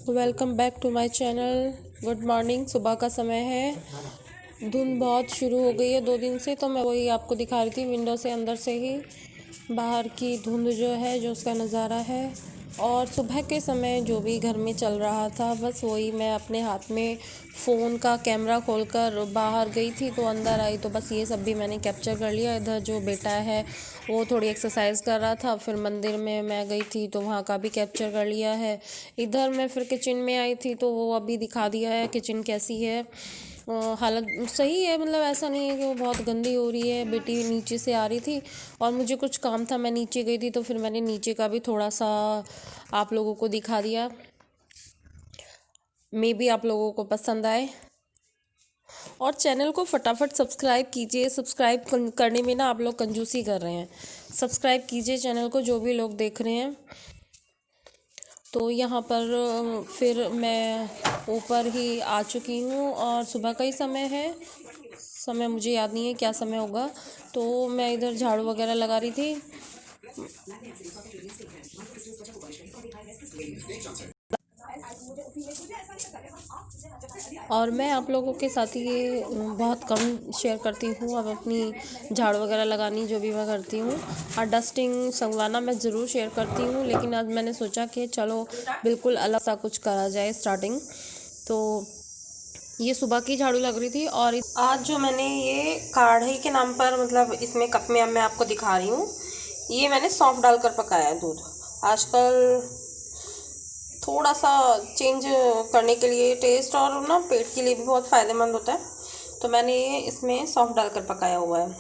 Welcome back to my channel. Good morning. सुबह का समय है। धुंध बहुत शुरू हो गई है 2 दिन से, तो मैं वही आपको दिखा रही थी विंडो से, अंदर से ही बाहर की धुंध जो है, जो उसका नज़ारा है। और सुबह के समय जो भी घर में चल रहा था, बस वही मैं अपने हाथ में फ़ोन का कैमरा खोलकर बाहर गई थी, तो अंदर आई तो बस ये सब भी मैंने कैप्चर कर लिया। इधर जो बेटा है वो थोड़ी एक्सरसाइज कर रहा था, फिर मंदिर में मैं गई थी तो वहाँ का भी कैप्चर कर लिया है। इधर मैं फिर किचन में आई थी तो वो अभी दिखा दिया है किचन कैसी है। हालत सही है, मतलब ऐसा नहीं है कि वो बहुत गंदी हो रही है। बेटी नीचे से आ रही थी और मुझे कुछ काम था, मैं नीचे गई थी, तो फिर मैंने नीचे का भी थोड़ा सा आप लोगों को दिखा दिया। मे बी आप लोगों को पसंद आए। और चैनल को फटाफट सब्सक्राइब कीजिए। सब्सक्राइब करने में ना आप लोग कंजूसी कर रहे हैं। सब्सक्राइब कीजिए चैनल को, जो भी लोग देख रहे हैं। तो यहाँ पर फिर मैं ऊपर ही आ चुकी हूँ और सुबह का ही समय है। समय मुझे याद नहीं है क्या समय होगा। तो मैं इधर झाड़ू वगैरह लगा रही थी। और मैं आप लोगों के साथ ये बहुत कम शेयर करती हूँ अब अपनी झाड़ू वगैरह लगानी जो भी मैं करती हूँ। और डस्टिंग संगवाना मैं ज़रूर शेयर करती हूँ, लेकिन आज मैंने सोचा कि चलो बिल्कुल अलग सा कुछ करा जाए स्टार्टिंग। तो ये सुबह की झाड़ू लग रही थी। और आज जो मैंने ये काढ़ी के नाम पर, मतलब इसमें कप में अब मैं आपको दिखा रही हूँ, ये मैंने सौंफ डालकर पकाया है दूध। आजकल थोड़ा सा चेंज करने के लिए टेस्ट और ना पेट के लिए भी बहुत फ़ायदेमंद होता है, तो मैंने ये इसमें सौंफ डालकर पकाया हुआ है।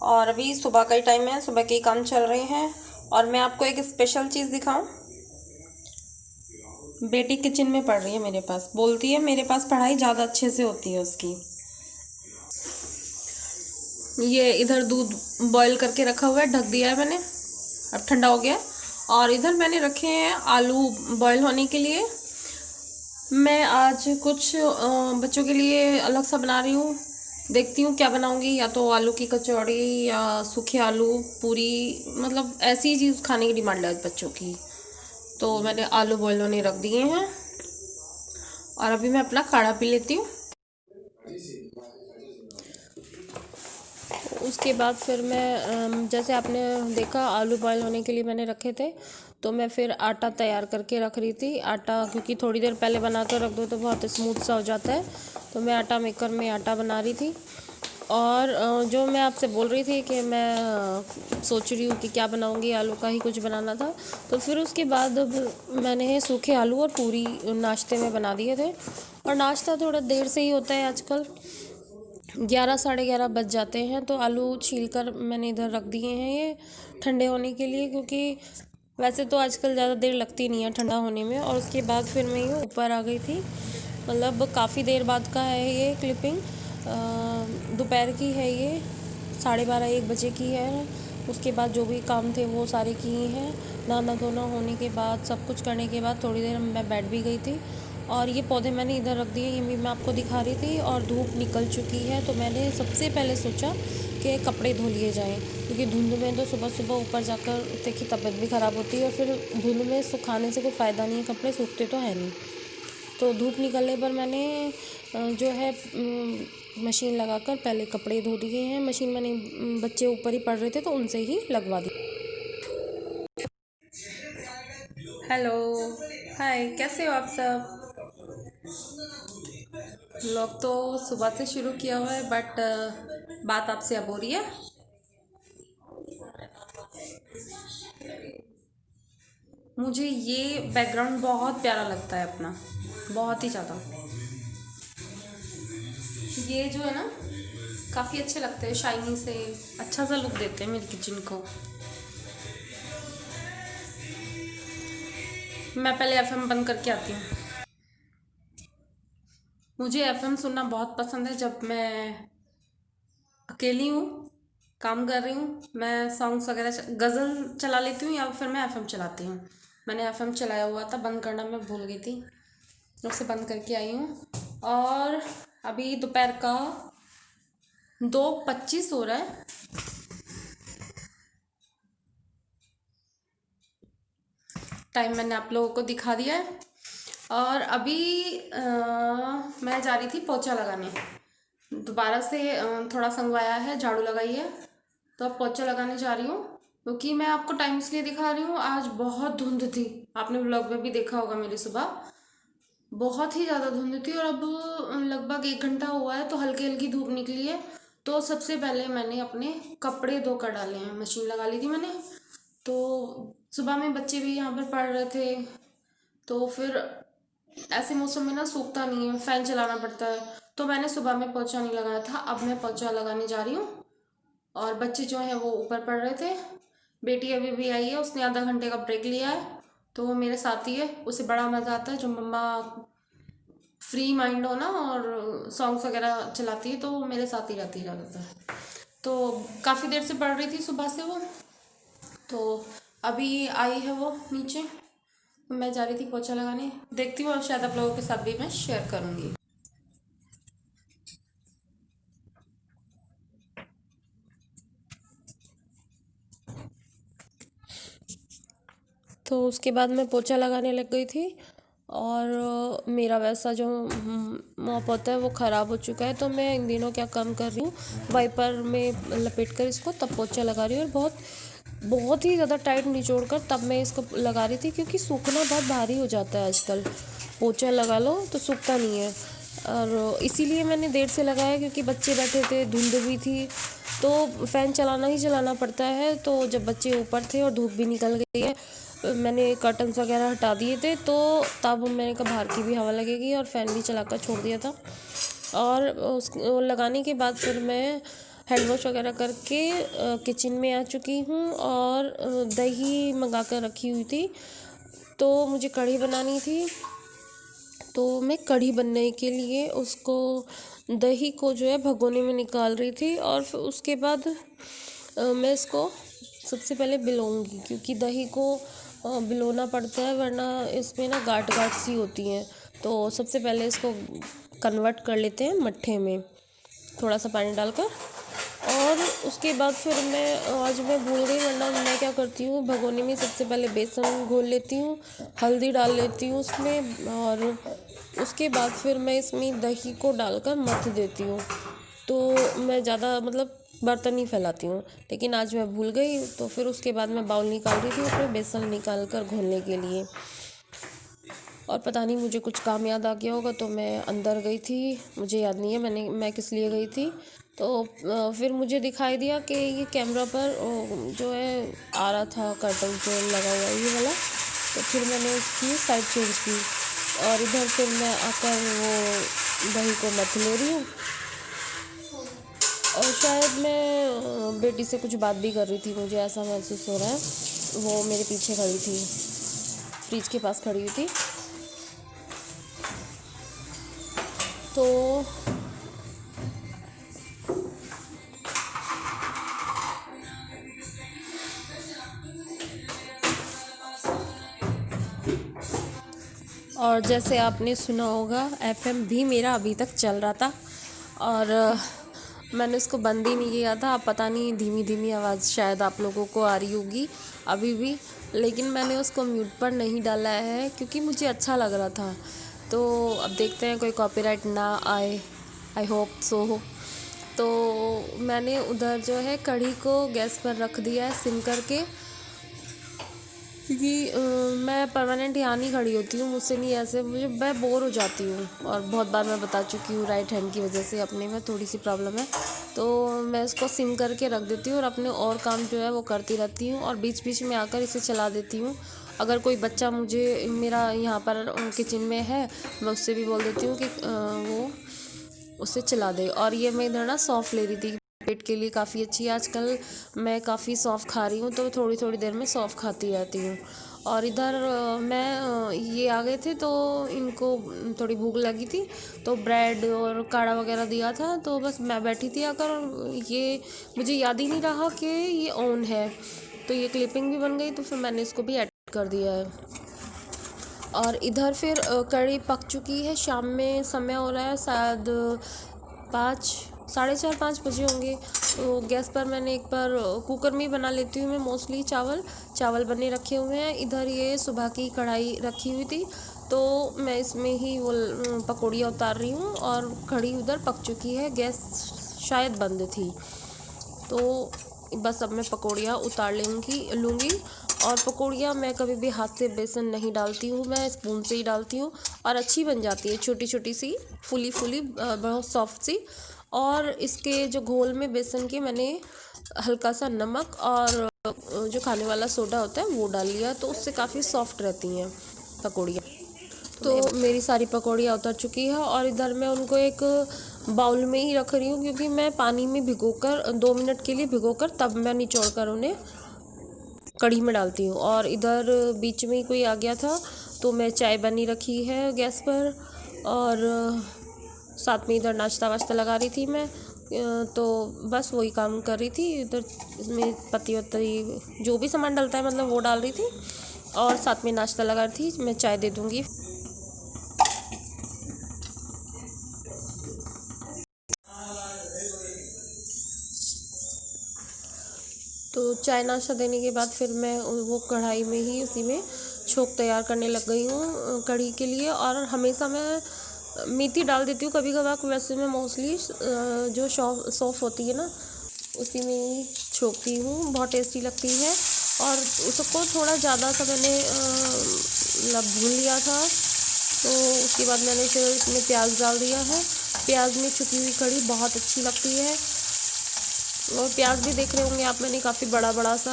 और अभी सुबह का ही टाइम है, सुबह के ही काम चल रहे हैं। और मैं आपको एक स्पेशल चीज़ दिखाऊं। बेटी किचन में पढ़ रही है मेरे पास, बोलती है मेरे पास पढ़ाई ज़्यादा अच्छे से होती है उसकी। ये इधर दूध बॉईल करके रखा हुआ है, ढक दिया है मैंने, अब ठंडा हो गया। और इधर मैंने रखे हैं आलू बॉईल होने के लिए। मैं आज कुछ बच्चों के लिए अलग सा बना रही हूँ। देखती हूँ क्या बनाऊँगी, या तो आलू की कचौड़ी या सूखे आलू पूरी, मतलब ऐसी चीज़ खाने की डिमांड है बच्चों की। तो मैंने आलू बॉईल होने रख दिए हैं और अभी मैं अपना काढ़ा पी लेती हूँ। उसके बाद फिर मैं जैसे आपने देखा आलू बॉयल होने के लिए मैंने रखे थे, तो मैं फिर आटा तैयार करके रख रही थी। आटा क्योंकि थोड़ी देर पहले बना कर रख दो तो बहुत स्मूथ सा हो जाता है, तो मैं आटा मेकर में आटा बना रही थी। और जो मैं आपसे बोल रही थी कि मैं सोच रही हूँ कि क्या बनाऊँगी, आलू का ही कुछ बनाना था। तो फिर उसके बाद मैंने सूखे आलू और पूरी नाश्ते में बना दिए थे। और नाश्ता थोड़ा देर से ही होता है आजकल, 11 साढ़े 11 बज जाते हैं। तो आलू छील कर मैंने इधर रख दिए हैं ये ठंडे होने के लिए, क्योंकि वैसे तो आजकल ज़्यादा देर लगती नहीं है ठंडा होने में। और उसके बाद फिर मैं ये ऊपर आ गई थी, मतलब काफ़ी देर बाद का है ये क्लिपिंग। दोपहर की है ये, 12:30-1 बजे की है। उसके बाद जो भी काम थे वो सारे किए हैं। नहाना धोना होने के बाद, सब कुछ करने के बाद थोड़ी देर मैं बैठ भी गई थी। और ये पौधे मैंने इधर रख दिए, ये भी मैं आपको दिखा रही थी। और धूप निकल चुकी है, तो मैंने सबसे पहले सोचा कि कपड़े धो लिए जाएँ, क्योंकि धुंध में तो सुबह सुबह ऊपर जाकर देखिए तबीयत भी ख़राब होती है। और फिर धुंध में सुखाने से कोई फ़ायदा नहीं है, कपड़े सूखते तो है नहीं। तो धूप निकलने पर मैंने जो है मशीन लगाकर पहले कपड़े धो दिए हैं। मशीन मैंने बच्चे ऊपर ही पड़ रहे थे तो उनसे ही लगवा दी। हेलो, हाय, कैसे हो आप सब? लोग तो सुबह से शुरू किया हुआ है, बट बात आपसे अब हो रही है। मुझे ये बैकग्राउंड बहुत प्यारा लगता है अपना, बहुत ही ज़्यादा। ये जो है ना, काफ़ी अच्छे लगते हैं, शाइनी से अच्छा सा लुक देते हैं मेरी किचन को। मैं पहले एफएम बंद करके आती हूँ। मुझे एफएम सुनना बहुत पसंद है। जब मैं अकेली हूँ, काम कर रही हूँ, मैं सॉन्ग्स वगैरह गज़ल चला लेती हूँ, या फिर मैं एफएम चलाती हूँ। मैंने एफएम चलाया हुआ था, बंद करना मैं भूल गई थी, उसे बंद करके आई हूँ। और अभी दोपहर का 2:25 हो रहा है। टाइम मैंने आप लोगों को दिखा दिया है। और अभी मैं जा रही थी पोछा लगाने, दोबारा से थोड़ा संगवाया है, झाड़ू लगाई है, तो अब पोछा लगाने जा रही हूँ। क्योंकि मैं आपको टाइम इसलिए दिखा रही हूँ, आज बहुत धुंध थी, आपने व्लॉग में भी देखा होगा मेरी सुबह बहुत ही ज़्यादा धुंध थी। और अब लगभग 1 घंटा हुआ है तो हल्की हल्की धूप निकली है। तो सबसे पहले मैंने अपने कपड़े धोकर डाले हैं, मशीन लगा ली थी मैंने। तो सुबह में बच्चे भी यहाँ पर पढ़ रहे थे, तो फिर ऐसे मौसम में ना सूखता नहीं है, फ़ैन चलाना पड़ता है। तो मैंने सुबह में पोछा नहीं लगाया था, अब मैं पोछा लगाने जा रही हूँ। और बच्चे जो हैं वो ऊपर पढ़ रहे थे, बेटी अभी भी आई है, उसने आधा घंटे का ब्रेक लिया है, तो वो मेरे साथ ही है। उसे बड़ा मज़ा आता है जो मम्मा फ्री माइंड हो ना और सॉन्ग्स वगैरह चलाती है, तो वो मेरे साथ ही रहती है ज़्यादातर। तो काफ़ी देर से पढ़ रही थी सुबह से वो, तो अभी आई है वो नीचे, मैं जा रही थी पोछा लगाने। देखती हूँ, और शायद आप लोगों के साथ भी मैं शेयर करूँगी। तो उसके बाद मैं पोछा लगाने लग गई थी, और मेरा वैसा जो मॉप होता है वो ख़राब हो चुका है। तो मैं इन दिनों क्या काम कर रही हूँ, वाइपर में लपेट कर इसको तब पोछा लगा रही हूँ। और बहुत बहुत ही ज़्यादा टाइट निचोड़ कर तब मैं इसको लगा रही थी, क्योंकि सूखना बहुत भारी हो जाता है आजकल। पोछा लगा लो तो सूखता नहीं है, और इसीलिए मैंने देर से लगाया, क्योंकि बच्चे बैठे थे, धुंध भी थी, तो फ़ैन चलाना ही चलाना पड़ता है। तो जब बच्चे ऊपर थे और धूप भी निकल गई है, मैंने कर्टन्स वगैरह हटा दिए थे, तो तब मैंने कहा बाहर की भी हवा लगेगी, और फ़ैन भी चलाकर छोड़ दिया था। और उस लगाने के बाद फिर मैं हैंड वॉश वगैरह करके किचन में आ चुकी हूँ, और दही मंगा कर रखी हुई थी, तो मुझे कढ़ी बनानी थी। तो मैं कढ़ी बनने के लिए उसको, दही को जो है भगोने में निकाल रही थी, और फिर उसके बाद मैं इसको सबसे पहले बिलोंगी, क्योंकि दही को बिलोना पड़ता है, वरना इसमें ना गांठ गांठ सी होती हैं। तो सबसे पहले इसको कन्वर्ट कर लेते हैं मट्ठे में, थोड़ा सा पानी डालकर। और उसके बाद फिर आज मैं भूल गई, वरना मैं क्या करती हूँ, भगोने में सबसे पहले बेसन घोल लेती हूँ, हल्दी डाल लेती हूँ उसमें, और उसके बाद फिर मैं इसमें दही को डालकर मथ देती हूँ। तो मैं ज़्यादा मतलब बर्तन नहीं फैलाती हूँ, लेकिन आज मैं भूल गई। तो फिर उसके बाद मैं बाउल निकाल रही थी उसमें बेसन निकाल कर घोलने के लिए, और पता नहीं मुझे कुछ काम याद आ गया होगा, तो मैं अंदर गई थी, मुझे याद नहीं है मैं किस लिए गई थी। तो फिर मुझे दिखाई दिया कि ये कैमरा पर जो है आ रहा था कर्टन जो लगा हुआ ये वाला, तो फिर मैंने उसकी साइड चेंज की, और इधर फिर मैं आकर वो दही को मथ ले रही हूँ। और शायद मैं बेटी से कुछ बात भी कर रही थी, मुझे ऐसा महसूस हो रहा है। वो मेरे पीछे खड़ी थी, फ्रिज के पास खड़ी हुई थी। तो और जैसे आपने सुना होगा, एफएम भी मेरा अभी तक चल रहा था, और मैंने उसको बंद ही नहीं किया था। अब पता नहीं धीमी धीमी आवाज़ शायद आप लोगों को आ रही होगी अभी भी, लेकिन मैंने उसको म्यूट पर नहीं डाला है, क्योंकि मुझे अच्छा लग रहा था। तो अब देखते हैं कोई कॉपीराइट ना आए, आई होप सो। तो मैंने उधर जो है कढ़ी को गैस पर रख दिया है सिम करके, क्योंकि मैं परमानेंट यहाँ नहीं खड़ी होती हूँ, मुझसे नहीं ऐसे, मैं बोर हो जाती हूँ। और बहुत बार मैं बता चुकी हूँ, राइट हैंड की वजह से अपने में थोड़ी सी प्रॉब्लम है, तो मैं इसको सिम करके रख देती हूँ, और अपने और काम जो है वो करती रहती हूँ, और बीच बीच में आकर इसे चला देती हूँ। अगर कोई बच्चा मुझे मेरा यहाँ पर किचन में है, मैं उससे भी बोल देती हूँ कि वो उसे चला दे। और ये मैं इधर ना सौंफ ले रही थी, पेट के लिए काफ़ी अच्छी है। आजकल मैं काफ़ी सौंफ खा रही हूँ, तो थोड़ी थोड़ी देर में सौंफ खाती रहती हूँ। और इधर ये आ गए थे, तो इनको थोड़ी भूख लगी थी, तो ब्रेड और काढ़ा वगैरह दिया था, तो बस मैं बैठी थी आकर, और ये मुझे याद ही नहीं रहा कि ये ऑन है, तो ये क्लिपिंग भी बन गई, तो फिर मैंने इसको भी ऐड कर दिया है। और इधर फिर कढ़ी पक चुकी है, शाम में समय हो रहा है शायद 5 4:30-5 बजे होंगे। तो गैस पर मैंने एक बार कुकर में ही बना लेती हूँ मैं मोस्टली चावल बने रखे हुए हैं। इधर ये सुबह की कढ़ाई रखी हुई थी, तो मैं इसमें ही वो पकौड़ियाँ उतार रही हूँ और कढ़ी उधर पक चुकी है, गैस शायद बंद थी। तो बस अब मैं पकौड़ियाँ उतार लूँगी। और पकौड़ियाँ मैं कभी भी हाथ से बेसन नहीं डालती हूँ, मैं स्पून से ही डालती हूँ और अच्छी बन जाती है, छोटी छोटी सी फुली बहुत सॉफ्ट सी। और इसके जो घोल में बेसन के मैंने हल्का सा नमक और जो खाने वाला सोडा होता है वो डाल लिया, तो उससे काफ़ी सॉफ्ट रहती हैं पकौड़ियाँ। तो मेरी सारी पकौड़ियाँ उतर चुकी है और इधर मैं उनको एक बाउल में ही रख रही हूँ, क्योंकि मैं पानी में भिगोकर 2 मिनट के लिए भिगोकर तब मैं निचोड़ कर उन्हें कढ़ी में डालती हूँ। और इधर बीच में ही कोई आ गया था, तो मैं चाय बनी रखी है गैस पर और साथ में इधर नाश्ता वाश्ता लगा रही थी मैं। तो बस वही काम कर रही थी। इधर इसमें पत्ती वत्ती जो भी सामान डलता है मतलब वो डाल रही थी और साथ में नाश्ता लगा रही थी। मैं चाय दे दूँगी। तो चाय नाश्ता देने के बाद फिर मैं वो कढ़ाई में ही उसी में छोंक तैयार करने लग गई हूँ कढ़ी के लिए। और हमेशा मैं मेथी डाल देती हूँ कभी कभार, वैसे मैं मोस्टली जो सौंफ होती है ना उसी में ही छोंकती हूँ, बहुत टेस्टी लगती है। और उसको थोड़ा ज़्यादा सा मैंने भून लिया था, तो उसके बाद मैंने फिर इसमें प्याज डाल दिया है। प्याज में छुकी हुई कढ़ी बहुत अच्छी लगती है। और प्याज भी देख रहे होंगे आप, मैंने काफ़ी बड़ा बड़ा सा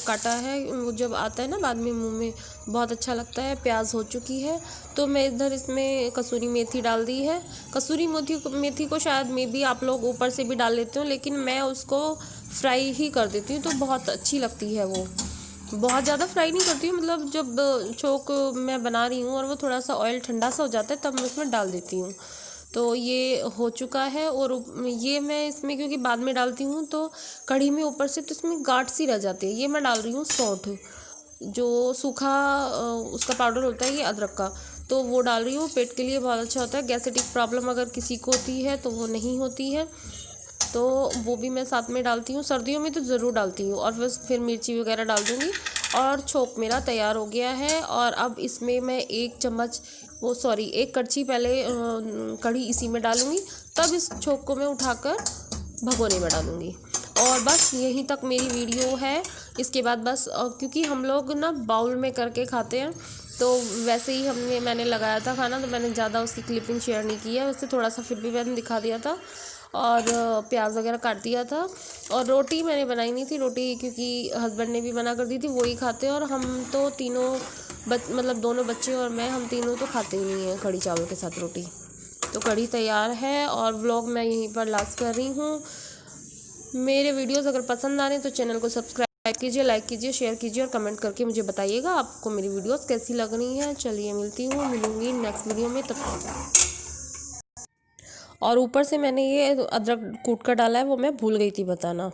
काटा है, वो जब आता है ना बाद में मुंह में बहुत अच्छा लगता है। प्याज हो चुकी है, तो मैं इधर इसमें कसूरी मेथी डाल दी है। कसूरी मेथी को शायद मे भी आप लोग ऊपर से भी डाल लेते हो, लेकिन मैं उसको फ्राई ही कर देती हूँ, तो बहुत अच्छी लगती है वो। बहुत ज़्यादा फ्राई नहीं करती हूँ, मतलब जब छोंक मैं बना रही हूँ और वो थोड़ा सा ऑयल ठंडा सा हो जाता है तब मैं उसमें डाल देती हूँ। तो ये हो चुका है। और ये मैं इसमें क्योंकि बाद में डालती हूँ तो कढ़ी में ऊपर से तो इसमें गांठ सी रह जाती है। ये मैं डाल रही हूँ सौंठ, जो सूखा उसका पाउडर होता है ये अदरक का, तो वो डाल रही हूँ। पेट के लिए बहुत अच्छा होता है। गैस्ट्रिक प्रॉब्लम अगर किसी को होती है तो वो नहीं होती है, तो वो भी मैं साथ में डालती हूँ। सर्दियों में तो ज़रूर डालती हूँ। और बस फिर मिर्ची वगैरह डाल दूँगी और छोंक मेरा तैयार हो गया है। और अब इसमें मैं एक कड़छी पहले कढ़ी इसी में डालूँगी, तब इस छोंक को मैं उठाकर भगोने में डालूँगी। और बस यहीं तक मेरी वीडियो है। इसके बाद बस क्योंकि हम लोग ना बाउल में करके खाते हैं, तो वैसे ही मैंने लगाया था खाना, तो मैंने ज़्यादा उसकी क्लिपिंग शेयर नहीं की है। वैसे थोड़ा सा फिर भी मैंने दिखा दिया था और प्याज वगैरह काट दिया था। और रोटी मैंने बनाई नहीं थी, रोटी क्योंकि हस्बैंड ने भी मना कर दी थी, वही खाते हैं। और हम तो तीनों मतलब दोनों बच्चे और मैं, हम तीनों तो खाते ही नहीं हैं कढ़ी चावल के साथ रोटी। तो कढ़ी तैयार है और व्लॉग मैं यहीं पर लास्ट कर रही हूँ। मेरे वीडियोस अगर पसंद आ रहे हैं तो चैनल को सब्सक्राइब कीजिए, लाइक कीजिए, शेयर कीजिए और कमेंट करके मुझे बताइएगा आपको मेरी वीडियोस कैसी लग रही हैं। चलिए मिलूंगी नेक्स्ट वीडियो में, तब तक। और ऊपर से मैंने ये अदरक कूट कर डाला है, वो मैं भूल गई थी बताना।